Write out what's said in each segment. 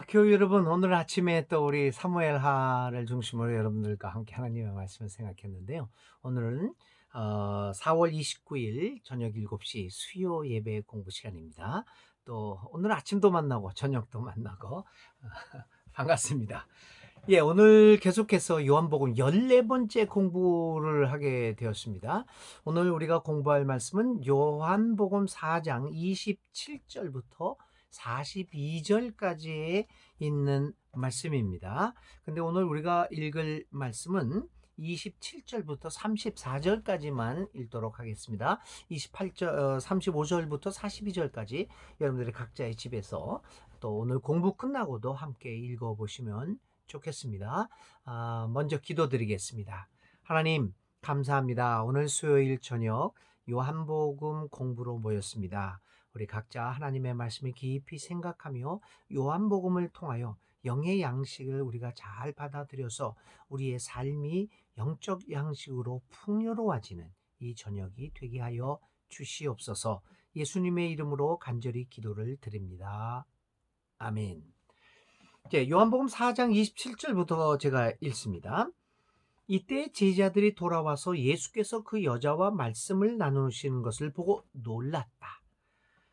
교회 여러분, 오늘 아침에 또 우리 사무엘하를 중심으로 여러분들과 함께 하나님의 말씀을 생각했는데요. 오늘은 4월 29일 저녁 7시 수요 예배 공부 시간입니다. 또 오늘 아침도 만나고 저녁도 만나고 반갑습니다. 예, 오늘 계속해서 요한복음 14번째 공부를 하게 되었습니다. 오늘 우리가 공부할 말씀은 요한복음 4장 27절부터 42절까지에 있는 말씀입니다. 근데 오늘 우리가 읽을 말씀은 27절부터 34절까지만 읽도록 하겠습니다. 35절부터 42절까지 여러분들이 각자의 집에서 또 오늘 공부 끝나고도 함께 읽어보시면 좋겠습니다. 먼저 기도드리겠습니다. 하나님, 감사합니다. 오늘 수요일 저녁 요한복음 공부로 모였습니다. 우리 각자 하나님의 말씀을 깊이 생각하며 요한복음을 통하여 영의 양식을 우리가 잘 받아들여서 우리의 삶이 영적 양식으로 풍요로워지는 이 저녁이 되게 하여 주시옵소서. 예수님의 이름으로 간절히 기도를 드립니다. 아멘. 이제 요한복음 4장 27절부터 제가 읽습니다. 이때 제자들이 돌아와서 예수께서 그 여자와 말씀을 나누시는 것을 보고 놀랐다.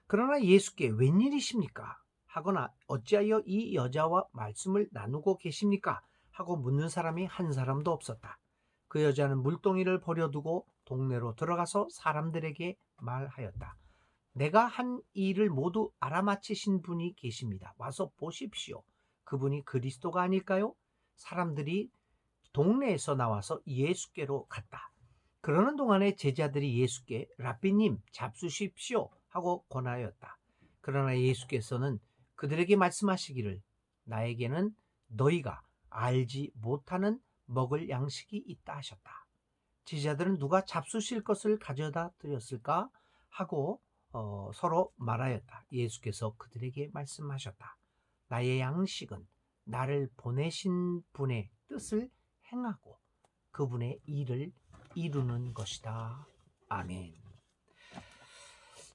그러나 예수께 웬일이십니까? 하거나 어찌하여 이 여자와 말씀을 나누고 계십니까? 하고 묻는 사람이 한 사람도 없었다. 그 여자는 물동이를 버려두고 동네로 들어가서 사람들에게 말하였다. 내가 한 일을 모두 알아맞히신 분이 계십니다. 와서 보십시오. 그분이 그리스도가 아닐까요? 사람들이 동네에서 나와서 예수께로 갔다. 그러는 동안에 제자들이 예수께 라삐님 잡수십시오 하고 권하였다. 그러나 예수께서는 그들에게 말씀하시기를 나에게는 너희가 알지 못하는 먹을 양식이 있다 하셨다. 제자들은 누가 잡수실 것을 가져다 드렸을까 하고 서로 말하였다. 예수께서 그들에게 말씀하셨다. 나의 양식은 나를 보내신 분의 뜻을 행하고 그분의 일을 이루는 것이다. 아멘.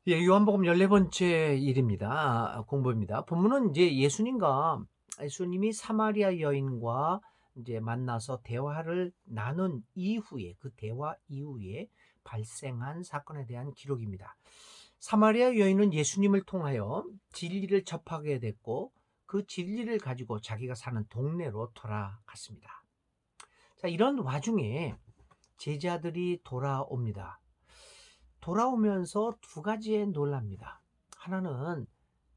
예, 요한복음 14번째 일입니다. 공부입니다. 본문은 이제 예수님이 사마리아 여인과 이제 만나서 대화를 나눈 이후에 그 대화 이후에 발생한 사건에 대한 기록입니다. 사마리아 여인은 예수님을 통하여 진리를 접하게 됐고 그 진리를 가지고 자기가 사는 동네로 돌아갔습니다. 자, 이런 와중에 제자들이 돌아옵니다. 돌아오면서 두 가지에 놀랍니다. 하나는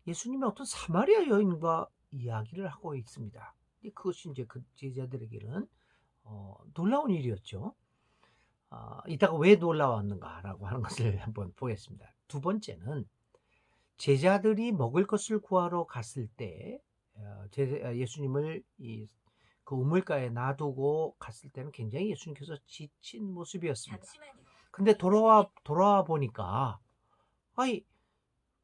예수님이 어떤 사마리아 여인과 이야기를 하고 있습니다. 그것이 이제 그 제자들에게는 놀라운 일이었죠. 이따가 왜 놀라웠는가라고 하는 것을 한번 보겠습니다. 두 번째는 제자들이 먹을 것을 구하러 갔을 때 예수님을 그 우물가에 놔두고 갔을 때는 굉장히 예수님께서 지친 모습이었습니다. 근데 돌아와 보니까 아이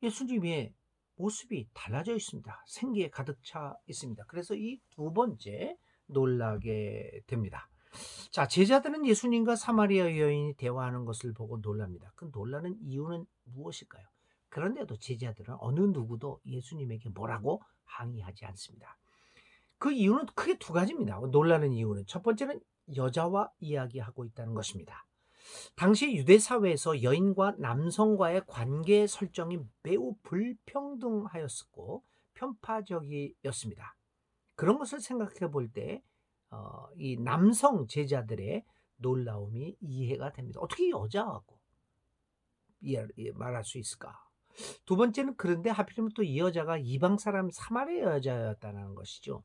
예수님의 모습이 달라져 있습니다. 생기에 가득 차 있습니다. 그래서 이 두 번째 놀라게 됩니다. 자, 제자들은 예수님과 사마리아 여인이 대화하는 것을 보고 놀랍니다. 그 놀라는 이유는 무엇일까요? 그런데도 제자들은 어느 누구도 예수님에게 뭐라고 항의하지 않습니다. 그 이유는 크게 두 가지입니다. 놀라는 이유는 첫 번째는 여자와 이야기하고 있다는 것입니다. 당시 유대 사회에서 여인과 남성과의 관계 설정이 매우 불평등하였었고 편파적이었습니다. 그런 것을 생각해 볼 때 이 남성 제자들의 놀라움이 이해가 됩니다. 어떻게 여자하고 말할 수 있을까? 두 번째는 그런데 하필이면 또 이 여자가 이방 사람 사마리아 여자였다는 것이죠.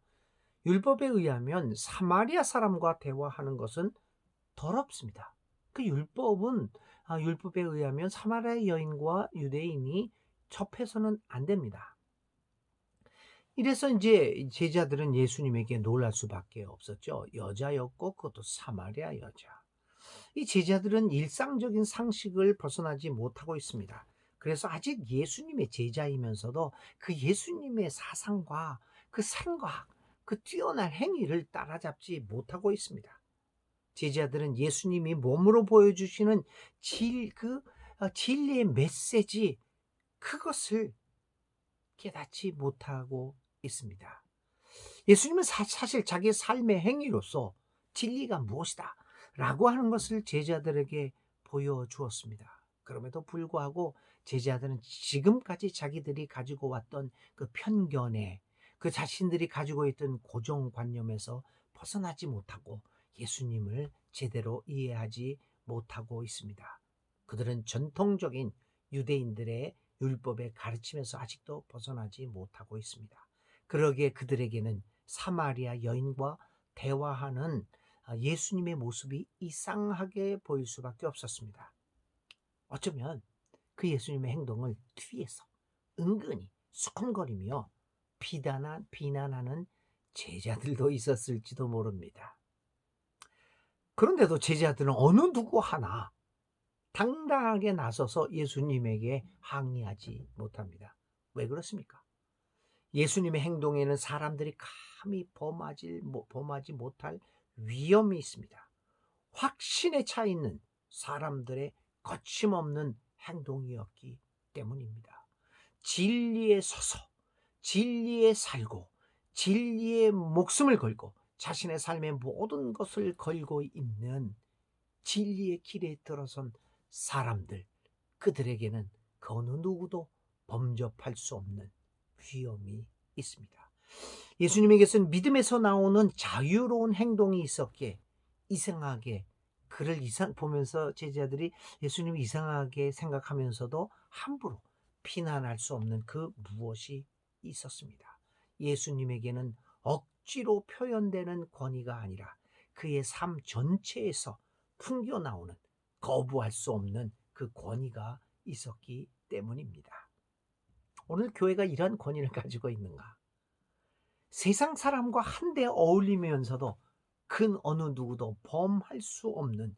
율법에 의하면 사마리아 사람과 대화하는 것은 더럽습니다. 그 율법에 의하면 사마리아 여인과 유대인이 접해서는 안 됩니다. 이래서 이제 제자들은 예수님에게 놀랄 수밖에 없었죠. 여자였고 그것도 사마리아 여자. 이 제자들은 일상적인 상식을 벗어나지 못하고 있습니다. 그래서 아직 예수님의 제자이면서도 그 예수님의 사상과 그 생각, 그 뛰어난 행위를 따라잡지 못하고 있습니다. 제자들은 예수님이 몸으로 보여주시는 진리의 메시지, 그것을 깨닫지 못하고 있습니다. 예수님은 사실 자기의 삶의 행위로서 진리가 무엇이다 라고 하는 것을 제자들에게 보여주었습니다. 그럼에도 불구하고 제자들은 지금까지 자기들이 가지고 왔던 그 편견에, 그 자신들이 가지고 있던 고정관념에서 벗어나지 못하고 예수님을 제대로 이해하지 못하고 있습니다. 그들은 전통적인 유대인들의 율법의 가르침에서 아직도 벗어나지 못하고 있습니다. 그러기에 그들에게는 사마리아 여인과 대화하는 예수님의 모습이 이상하게 보일 수밖에 없었습니다. 어쩌면 그 예수님의 행동을 뒤에서 은근히 수군거리며 비난하는 제자들도 있었을지도 모릅니다. 그런데도 제자들은 어느 누구 하나 당당하게 나서서 예수님에게 항의하지 못합니다. 왜 그렇습니까? 예수님의 행동에는 사람들이 감히 범하지 못할 위험이 있습니다. 확신에 차 있는 사람들의 거침없는 행동이었기 때문입니다. 진리에 서서 진리에 살고 진리에 목숨을 걸고 자신의 삶의 모든 것을 걸고 있는 진리의 길에 들어선 사람들, 그들에게는 그 어느 누구도 범접할 수 없는 위험이 있습니다. 예수님에게서는 믿음에서 나오는 자유로운 행동이 있었기에 이상하게 그를 보면서 제자들이 예수님을 이상하게 생각하면서도 함부로 비난할 수 없는 그 무엇이 있었습니다. 예수님에게는 억지로 표현되는 권위가 아니라 그의 삶 전체에서 풍겨 나오는 거부할 수 없는 그 권위가 있었기 때문입니다. 오늘 교회가 이런 권위를 가지고 있는가? 세상 사람과 한데 어울리면서도 큰 어느 누구도 범할 수 없는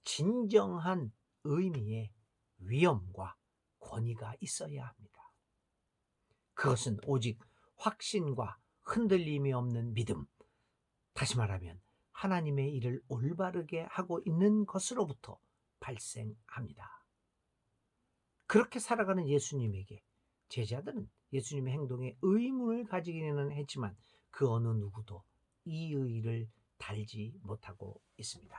진정한 의미의 위엄과 권위가 있어야 합니다. 그것은 오직 확신과 흔들림이 없는 믿음, 다시 말하면 하나님의 일을 올바르게 하고 있는 것으로부터 발생합니다. 그렇게 살아가는 예수님에게 제자들은 예수님의 행동에 의문을 가지기는 했지만 그 어느 누구도 이 의의를 달지 못하고 있습니다.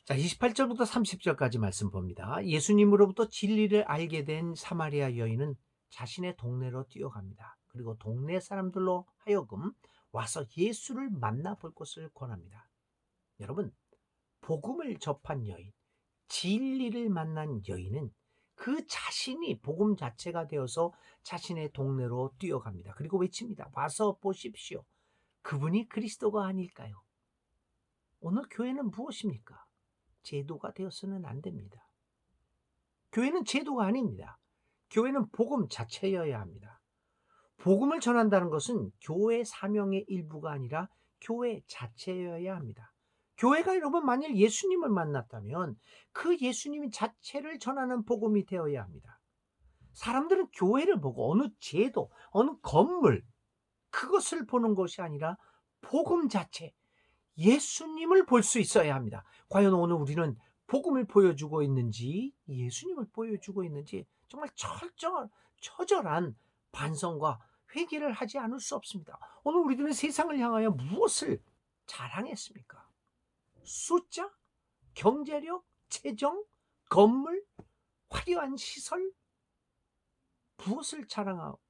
자, 28절부터 30절까지 말씀 봅니다. 예수님으로부터 진리를 알게 된 사마리아 여인은 자신의 동네로 뛰어갑니다. 그리고 동네 사람들로 하여금 와서 예수를 만나볼 것을 권합니다. 여러분, 복음을 접한 여인, 진리를 만난 여인은 그 자신이 복음 자체가 되어서 자신의 동네로 뛰어갑니다. 그리고 외칩니다. 와서 보십시오. 그분이 그리스도가 아닐까요? 오늘 교회는 무엇입니까? 제도가 되어서는 안 됩니다. 교회는 제도가 아닙니다. 교회는 복음 자체여야 합니다. 복음을 전한다는 것은 교회 사명의 일부가 아니라 교회 자체여야 합니다. 교회가 여러분 만일 예수님을 만났다면 그 예수님 자체를 전하는 복음이 되어야 합니다. 사람들은 교회를 보고 어느 제도, 어느 건물, 그것을 보는 것이 아니라 복음 자체, 예수님을 볼 수 있어야 합니다. 과연 오늘 우리는 복음을 보여주고 있는지, 예수님을 보여주고 있는지 정말 처절한 반성과 회개를 하지 않을 수 없습니다. 오늘 우리들은 세상을 향하여 무엇을 자랑했습니까? 숫자, 경제력, 재정, 건물, 화려한 시설,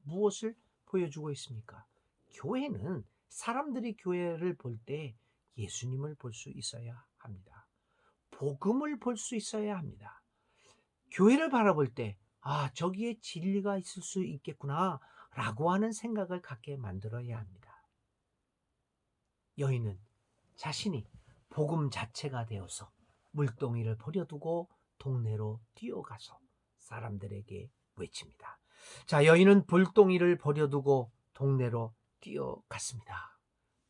무엇을 보여주고 있습니까? 교회는 사람들이 교회를 볼 때 예수님을 볼 수 있어야 합니다. 복음을 볼 수 있어야 합니다. 교회를 바라볼 때, 저기에 진리가 있을 수 있겠구나 라고 하는 생각을 갖게 만들어야 합니다. 여인은 자신이 복음 자체가 되어서 물동이를 버려두고 동네로 뛰어가서 사람들에게 외칩니다. 자, 여인은 물동이를 버려두고 동네로 뛰어갔습니다.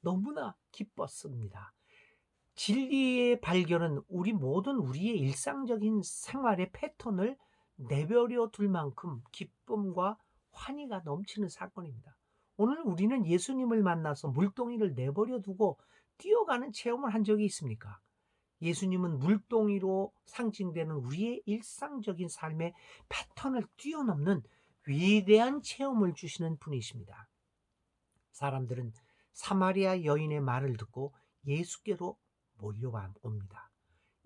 너무나 기뻤습니다. 진리의 발견은 우리의 일상적인 생활의 패턴을 내버려 둘 만큼 기쁨과 환희가 넘치는 사건입니다. 오늘 우리는 예수님을 만나서 물동이를 내버려 두고 뛰어가는 체험을 한 적이 있습니까? 예수님은 물동이로 상징되는 우리의 일상적인 삶의 패턴을 뛰어넘는 위대한 체험을 주시는 분이십니다. 사람들은 사마리아 여인의 말을 듣고 예수께로 몰려옵니다.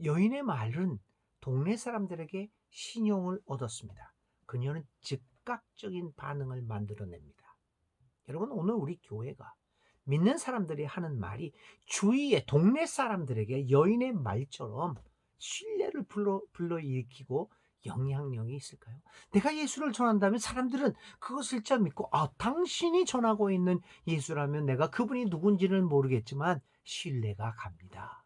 여인의 말은 동네 사람들에게 신용을 얻었습니다. 그녀는 즉각적인 반응을 만들어냅니다. 여러분, 오늘 우리 교회가 믿는 사람들이 하는 말이 주위의 동네 사람들에게 여인의 말처럼 신뢰를 불러일으키고 영향력이 있을까요? 내가 예수를 전한다면 사람들은 그것을 잘 믿고, 당신이 전하고 있는 예수라면 내가 그분이 누군지는 모르겠지만 신뢰가 갑니다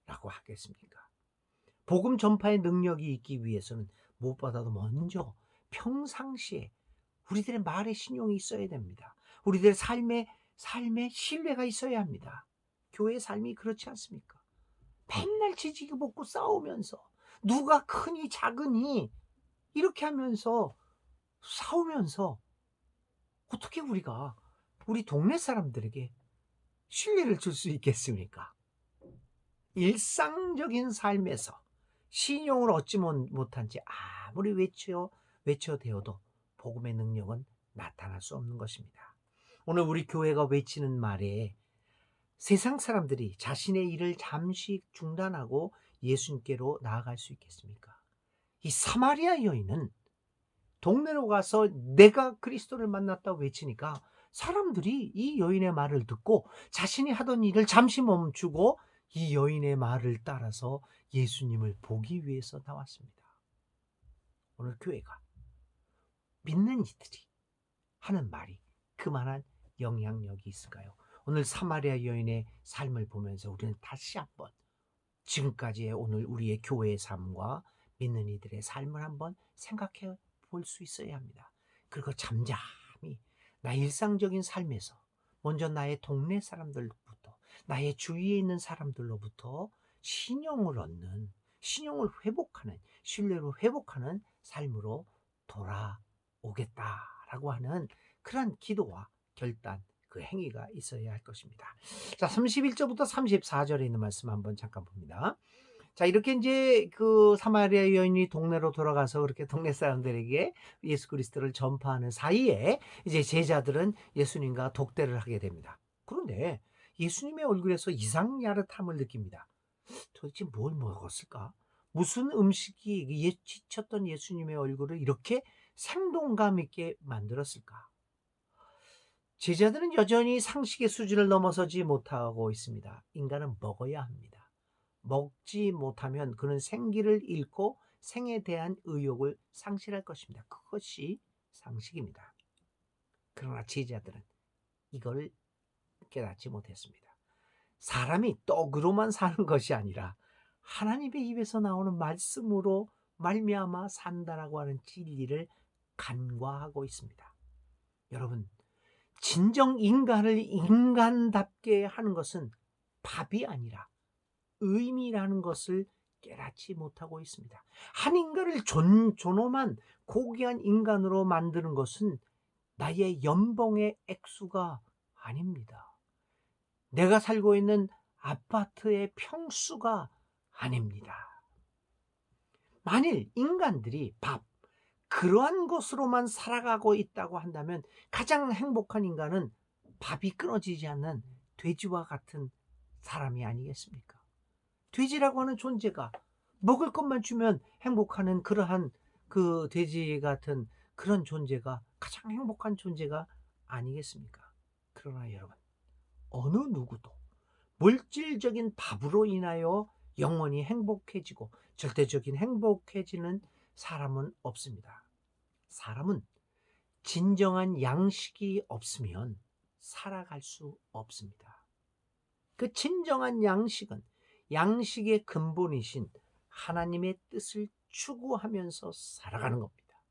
라고 하겠습니까? 복음 전파의 능력이 있기 위해서는 무엇보다도 먼저 평상시에 우리들의 말에 신용이 있어야 됩니다. 우리들의 삶에 신뢰가 있어야 합니다. 교회의 삶이 그렇지 않습니까? 맨날 지지고 볶고 싸우면서 누가 크니 작으니 이렇게 하면서 싸우면서 어떻게 우리가 우리 동네 사람들에게 신뢰를 줄 수 있겠습니까? 일상적인 삶에서 신용을 얻지 못한 채 아무리 외쳐대어도 복음의 능력은 나타날 수 없는 것입니다. 오늘 우리 교회가 외치는 말에 세상 사람들이 자신의 일을 잠시 중단하고 예수님께로 나아갈 수 있겠습니까? 이 사마리아 여인은 동네로 가서 내가 그리스도를 만났다고 외치니까 사람들이 이 여인의 말을 듣고 자신이 하던 일을 잠시 멈추고 이 여인의 말을 따라서 예수님을 보기 위해서 나왔습니다. 오늘 교회가 믿는 이들이 하는 말이 그만한 영향력이 있을까요? 오늘 사마리아 여인의 삶을 보면서 우리는 다시 한번 지금까지의 오늘 우리의 교회의 삶과 믿는 이들의 삶을 한번 생각해 볼 수 있어야 합니다. 그리고 잠잠히 나의 일상적인 삶에서 먼저 나의 동네 사람들부터, 나의 주위에 있는 사람들로부터 신용을 얻는, 신용을 회복하는, 신뢰를 회복하는 삶으로 돌아오겠다라고 하는 그런 기도와 결단, 그 행위가 있어야 할 것입니다. 자, 31절부터 34절에 있는 말씀 한번 잠깐 봅니다. 자, 이렇게 이제 그 사마리아 여인이 동네로 돌아가서 그렇게 동네 사람들에게 예수 그리스도를 전파하는 사이에 이제 제자들은 예수님과 독대를 하게 됩니다. 그런데 예수님의 얼굴에서 이상야릇함을 느낍니다. 도대체 뭘 먹었을까? 무슨 음식이 지쳤던 예수님의 얼굴을 이렇게 생동감 있게 만들었을까? 제자들은 여전히 상식의 수준을 넘어서지 못하고 있습니다. 인간은 먹어야 합니다. 먹지 못하면 그는 생기를 잃고 생에 대한 의욕을 상실할 것입니다. 그것이 상식입니다. 그러나 제자들은 이걸 깨닫지 못했습니다. 사람이 떡으로만 사는 것이 아니라 하나님의 입에서 나오는 말씀으로 말미암아 산다라고 하는 진리를 간과하고 있습니다. 여러분, 진정 인간을 인간답게 하는 것은 밥이 아니라 의미라는 것을 깨닫지 못하고 있습니다. 한 인간을 존엄한 고귀한 인간으로 만드는 것은 나의 연봉의 액수가 아닙니다. 내가 살고 있는 아파트의 평수가 아닙니다. 만일 인간들이 그러한 것으로만 살아가고 있다고 한다면 가장 행복한 인간은 밥이 끊어지지 않는 돼지와 같은 사람이 아니겠습니까? 돼지라고 하는 존재가 먹을 것만 주면 행복하는 그러한 그 돼지 같은 그런 존재가 가장 행복한 존재가 아니겠습니까? 그러나 여러분, 어느 누구도 물질적인 밥으로 인하여 영원히 행복해지고 절대적인 행복해지는 사람은 없습니다. 사람은 진정한 양식이 없으면 살아갈 수 없습니다. 그 진정한 양식은 양식의 근본이신 하나님의 뜻을 추구하면서 살아가는 겁니다.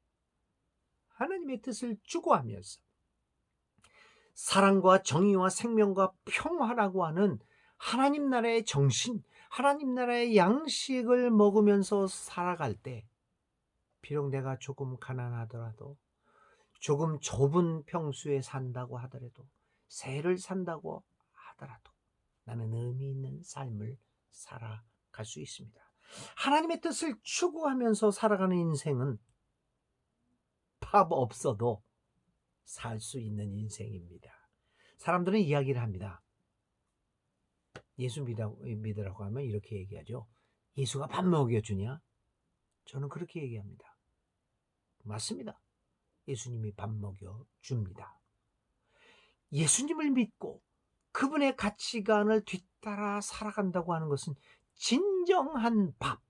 하나님의 뜻을 추구하면서 사랑과 정의와 생명과 평화라고 하는 하나님 나라의 정신, 하나님 나라의 양식을 먹으면서 살아갈 때 비록 내가 조금 가난하더라도 조금 좁은 평수에 산다고 하더라도 새를 산다고 하더라도 나는 의미 있는 삶을 살아갈 수 있습니다. 하나님의 뜻을 추구하면서 살아가는 인생은 밥 없어도 살 수 있는 인생입니다. 사람들은 이야기를 합니다. 예수 믿으라고 하면 이렇게 얘기하죠. 예수가 밥 먹여주냐? 저는 그렇게 얘기합니다. 맞습니다. 예수님이 밥 먹여줍니다. 예수님을 믿고 그분의 가치관을 뒤따라 살아간다고 하는 것은 진정한 밥,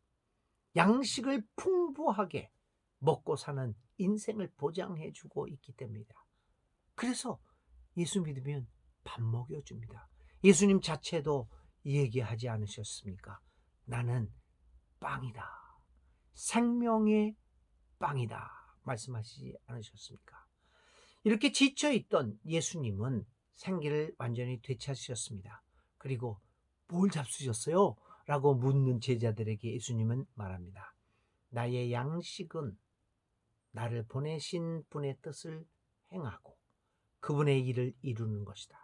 양식을 풍부하게 먹고 사는 인생을 보장해 주고 있기 때문이다. 그래서 예수 믿으면 밥 먹여줍니다. 예수님 자체도 얘기하지 않으셨습니까? 나는 빵이다. 생명의 빵이다. 말씀하시지 않으셨습니까? 이렇게 지쳐있던 예수님은 생기를 완전히 되찾으셨습니다. 그리고 뭘 잡수셨어요? 라고 묻는 제자들에게 예수님은 말합니다. 나의 양식은 나를 보내신 분의 뜻을 행하고 그분의 일을 이루는 것이다.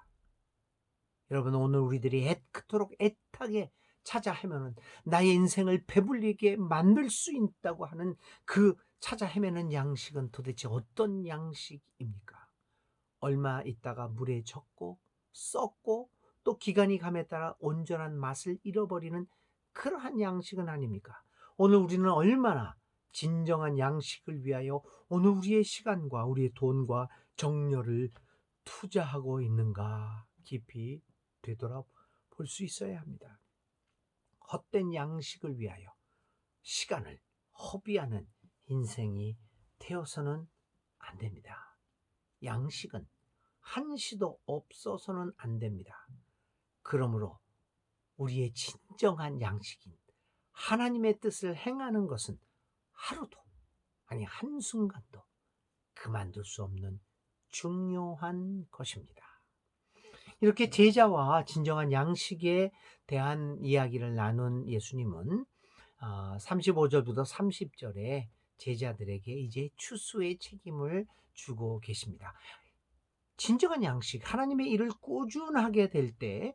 여러분, 오늘 우리들이 그토록 애타게 찾아 헤매는 나의 인생을 배불리게 만들 수 있다고 하는 그 찾아 헤매는 양식은 도대체 어떤 양식입니까? 얼마 있다가 물에 젖고 썩고 또 기간이 감에 따라 온전한 맛을 잃어버리는 그러한 양식은 아닙니까? 오늘 우리는 얼마나 진정한 양식을 위하여 오늘 우리의 시간과 우리의 돈과 정열을 투자하고 있는가 깊이 되돌아볼 수 있어야 합니다. 헛된 양식을 위하여 시간을 허비하는 인생이 되어서는 안 됩니다. 양식은 한시도 없어서는 안 됩니다. 그러므로 우리의 진정한 양식인 하나님의 뜻을 행하는 것은 하루도 아니 한순간도 그만둘 수 없는 중요한 것입니다. 이렇게 제자와 진정한 양식에 대한 이야기를 나눈 예수님은 35절부터 30절에 제자들에게 이제 추수의 책임을 주고 계십니다. 진정한 양식, 하나님의 일을 꾸준히 하게 될 때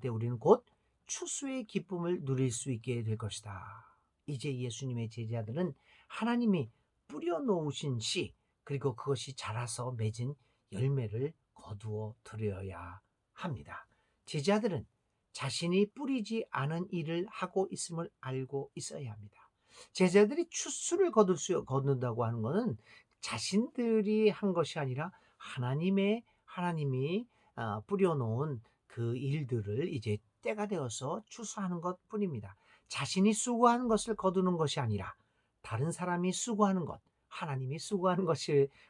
우리는 곧 추수의 기쁨을 누릴 수 있게 될 것이다. 이제 예수님의 제자들은 하나님이 뿌려놓으신 씨, 그리고 그것이 자라서 맺은 열매를 거두어 드려야 합니다. 제자들은 자신이 뿌리지 않은 일을 하고 있음을 알고 있어야 합니다. 제자들이 추수를 거둔다고 하는 것은 자신들이 한 것이 아니라 하나님이 뿌려놓은 그 일들을 이제 때가 되어서 추수하는 것뿐입니다. 자신이 수고하는 것을 거두는 것이 아니라 다른 사람이 수고하는 것, 하나님이 수고하는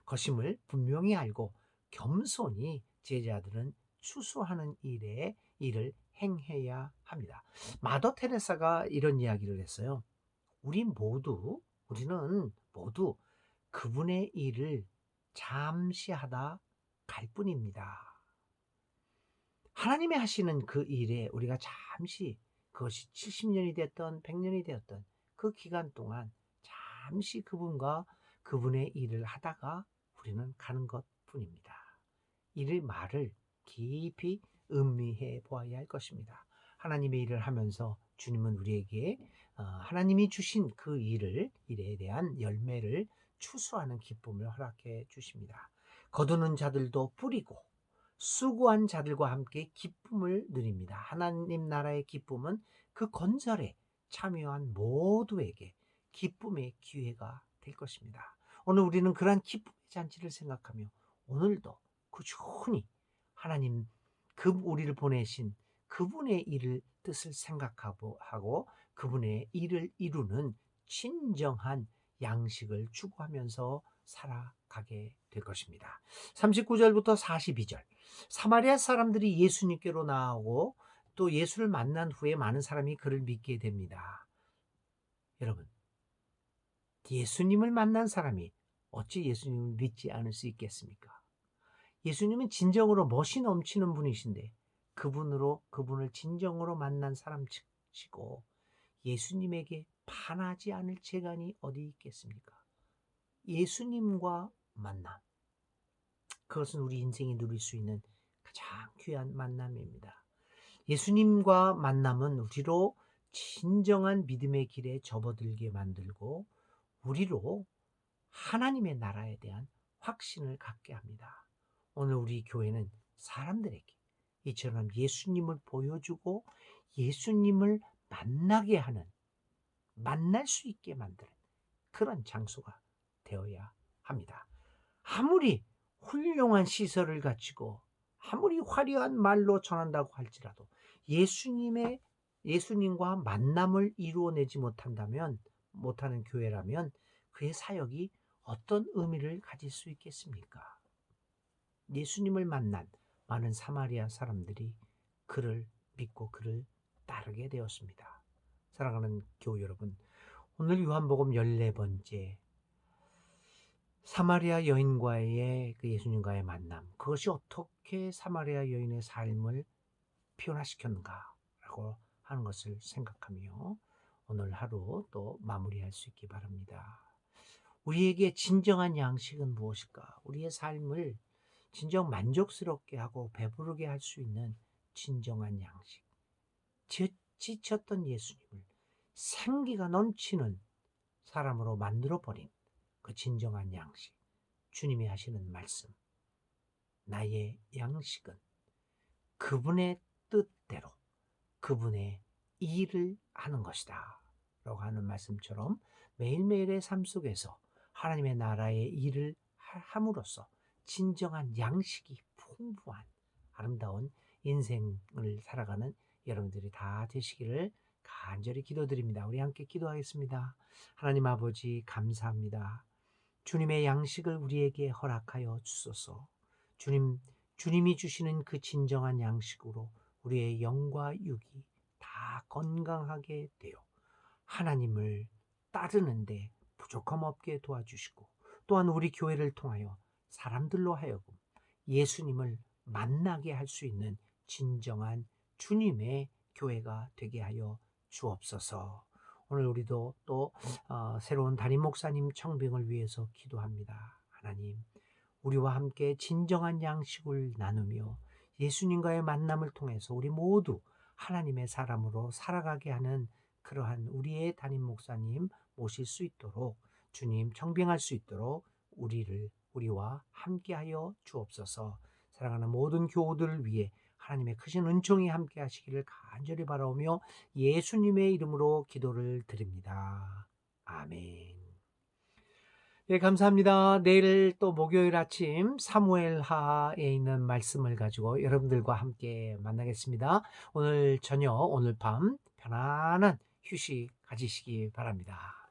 것임을 분명히 알고 겸손히 제자들은 추수하는 일을 행해야 합니다. 마더 테레사가 이런 이야기를 했어요. 우리는 모두 그분의 일을 잠시 하다 갈 뿐입니다. 하나님이 하시는 그 일에 우리가 잠시, 그것이 70년이 됐던 100년이 되었던 그 기간 동안 잠시 그분의 일을 하다가 우리는 가는 것 뿐입니다. 이 말을 깊이 음미해 보아야 할 것입니다. 하나님의 일을 하면서 주님은 우리에게 하나님이 주신 그 일에 대한 열매를 추수하는 기쁨을 허락해 주십니다. 거두는 자들도 뿌리고 수고한 자들과 함께 기쁨을 누립니다. 하나님 나라의 기쁨은 그 건설에 참여한 모두에게 기쁨의 기회가 될 것입니다. 오늘 우리는 그러한 기쁨의 잔치를 생각하며 오늘도 꾸준히 하나님 우리를 보내신 그분의 일을 뜻을 생각하고 그분의 일을 이루는 진정한 양식을 추구하면서 살아가게 될 것입니다. 39절부터 42절. 사마리아 사람들이 예수님께로 나오고 또 예수를 만난 후에 많은 사람이 그를 믿게 됩니다. 여러분, 예수님을 만난 사람이 어찌 예수님을 믿지 않을 수 있겠습니까? 예수님은 진정으로 멋이 넘치는 분이신데 그분을 진정으로 만난 사람치고 예수님에게 반하지 않을 재간이 어디 있겠습니까? 예수님과 만남, 그것은 우리 인생이 누릴 수 있는 가장 귀한 만남입니다. 예수님과 만남은 우리로 진정한 믿음의 길에 접어들게 만들고 우리로 하나님의 나라에 대한 확신을 갖게 합니다. 오늘 우리 교회는 사람들에게 이처럼 예수님을 보여주고 예수님을 만나게 하는, 만날 수 있게 만드는 그런 장소가 되어야 합니다. 아무리 훌륭한 시설을 갖추고 아무리 화려한 말로 전한다고 할지라도 예수님과 만남을 이루어내지 못하는 교회라면 그의 사역이 어떤 의미를 가질 수 있겠습니까? 예수님을 만난 많은 사마리아 사람들이 그를 믿고 그를 따르게 되었습니다. 사랑하는 교우 여러분, 오늘 요한복음 14번째 사마리아 여인과의 그 예수님과의 만남, 그것이 어떻게 사마리아 여인의 삶을 변화시켰는가라고 하는 것을 생각하며 오늘 하루 또 마무리할 수 있기 바랍니다. 우리에게 진정한 양식은 무엇일까? 우리의 삶을 진정 만족스럽게 하고 배부르게 할 수 있는 진정한 양식. 지쳤던 예수님을 생기가 넘치는 사람으로 만들어버린 그 진정한 양식. 주님이 하시는 말씀. 나의 양식은 그분의 뜻대로 그분의 일을 하는 것이다 라고 하는 말씀처럼 매일매일의 삶 속에서 하나님의 나라의 일을 함으로써 진정한 양식이 풍부한 아름다운 인생을 살아가는 여러분들이 다 되시기를 간절히 기도드립니다. 우리 함께 기도하겠습니다. 하나님 아버지 감사합니다. 주님의 양식을 우리에게 허락하여 주소서. 주님이 주시는 그 진정한 양식으로 우리의 영과 육이 다 건강하게 되어 하나님을 따르는데 부족함 없게 도와주시고, 또한 우리 교회를 통하여 사람들로 하여금 예수님을 만나게 할 수 있는 진정한 주님의 교회가 되게 하여 주옵소서. 오늘 우리도 또 새로운 담임 목사님 청빙을 위해서 기도합니다. 하나님, 우리와 함께 진정한 양식을 나누며 예수님과의 만남을 통해서 우리 모두 하나님의 사람으로 살아가게 하는 그러한 우리의 담임 목사님 모실 수 있도록, 주님 청빙할 수 있도록 우리와 함께하여 주옵소서. 사랑하는 모든 교우들을 위해 하나님의 크신 은총이 함께 하시기를 간절히 바라오며 예수님의 이름으로 기도를 드립니다. 아멘. 네, 감사합니다. 내일 또 목요일 아침 사무엘하에 있는 말씀을 가지고 여러분들과 함께 만나겠습니다. 오늘 저녁, 오늘 밤 편안한 휴식 가지시기 바랍니다.